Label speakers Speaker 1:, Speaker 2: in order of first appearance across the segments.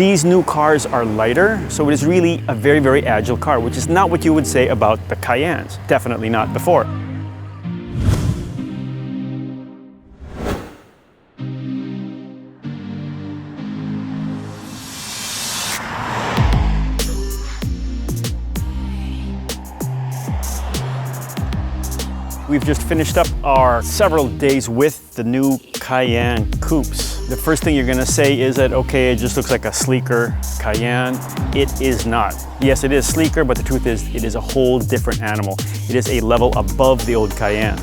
Speaker 1: These new cars are lighter, so it is really a very, very agile car, which is not what you would say about the Cayennes. Definitely not before. We've just finished up our several days with the new Cayenne Coupes. The first thing you're gonna say is that, okay, it just looks like a sleeker Cayenne. It is not. Yes, it is sleeker, but the truth is, it is a whole different animal. It is a level above the old Cayenne.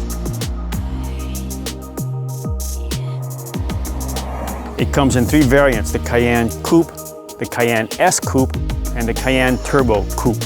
Speaker 1: It comes in three variants: the Cayenne Coupe, the Cayenne S Coupe, and the Cayenne Turbo Coupe.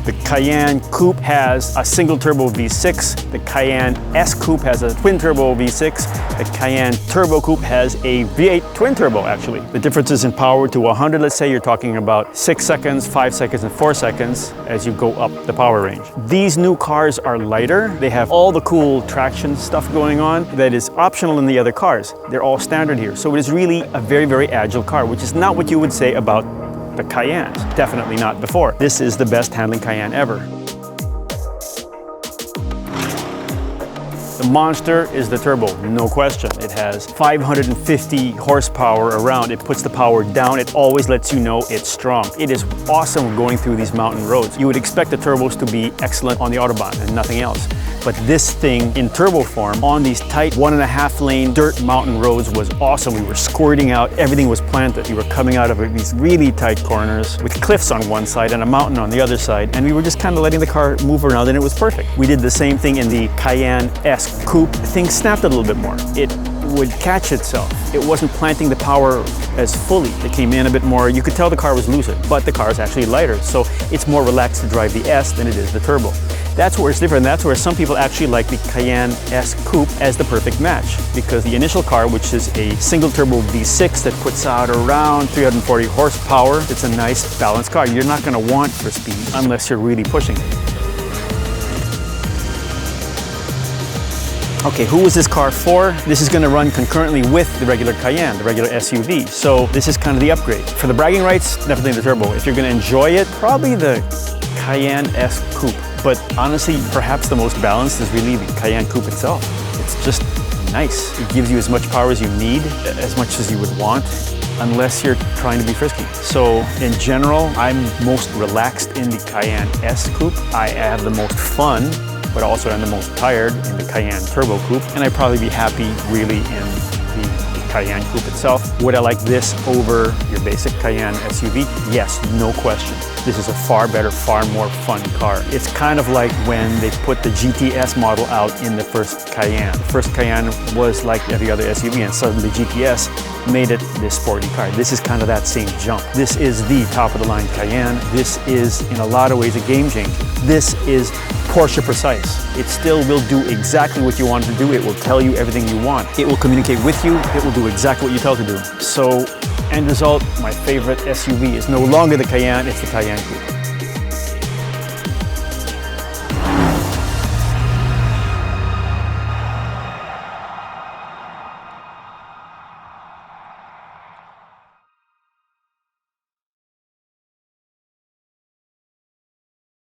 Speaker 1: The Cayenne Coupe has a single turbo V6, the Cayenne S Coupe has a twin turbo V6, the Cayenne Turbo Coupe has a V8 twin turbo actually. The differences in power to 100, let's say you're talking about 6 seconds, 5 seconds, and 4 seconds as you go up the power range. These new cars are lighter. They have all the cool traction stuff going on that is optional in the other cars. They're all standard here. So it is really a very, very agile car, which is not what you would say about the Cayennes. Definitely not before. This is the best handling Cayenne ever. The monster is the turbo, no question. It has 550 horsepower around. It puts the power down. It always lets you know it's strong. It is awesome going through these mountain roads. You would expect the turbos to be excellent on the Autobahn and nothing else. But this thing in turbo form on these tight 1.5 lane dirt mountain roads was awesome. We were squirting out, everything was planted. We were coming out of these really tight corners with cliffs on one side and a mountain on the other side. And we were just kind of letting the car move around and it was perfect. We did the same thing in the Cayenne S Coupe. Things snapped a little bit more. It would catch itself. It wasn't planting the power as fully. It came in a bit more. You could tell the car was looser, but the car is actually lighter. So it's more relaxed to drive the S than it is the turbo. That's where it's different. That's where some people actually like the Cayenne S Coupe as the perfect match, because the initial car, which is a single turbo V6 that puts out around 340 horsepower, it's a nice balanced car. You're not going to want for speed unless you're really pushing it. Okay, who is this car for? This is going to run concurrently with the regular Cayenne, the regular SUV. So this is kind of the upgrade. For the bragging rights, definitely the turbo. If you're going to enjoy it, probably the Cayenne S Coupe. But honestly, perhaps the most balanced is really the Cayenne Coupe itself. It's just nice. It gives you as much power as you need, as much as you would want, unless you're trying to be frisky. So in general, I'm most relaxed in the Cayenne S Coupe. I have the most fun, but also I'm the most tired in the Cayenne Turbo Coupe, and I'd probably be happy really in the Cayenne Coupe itself. Would I like this over your basic Cayenne SUV? Yes, no question. This is a far better, far more fun car. It's kind of like when they put the GTS model out in the first Cayenne. The first Cayenne was like every other SUV, and suddenly GTS made it this sporty car. This is kind of that same jump. This is the top of the line Cayenne. This is in a lot of ways a game changer. This is Porsche precise. It still will do exactly what you want it to do. It will tell you everything you want. It will communicate with you. It will do exactly what you tell it to do. So, end result, my favorite SUV is no longer the Cayenne, it's the Cayenne Coupe.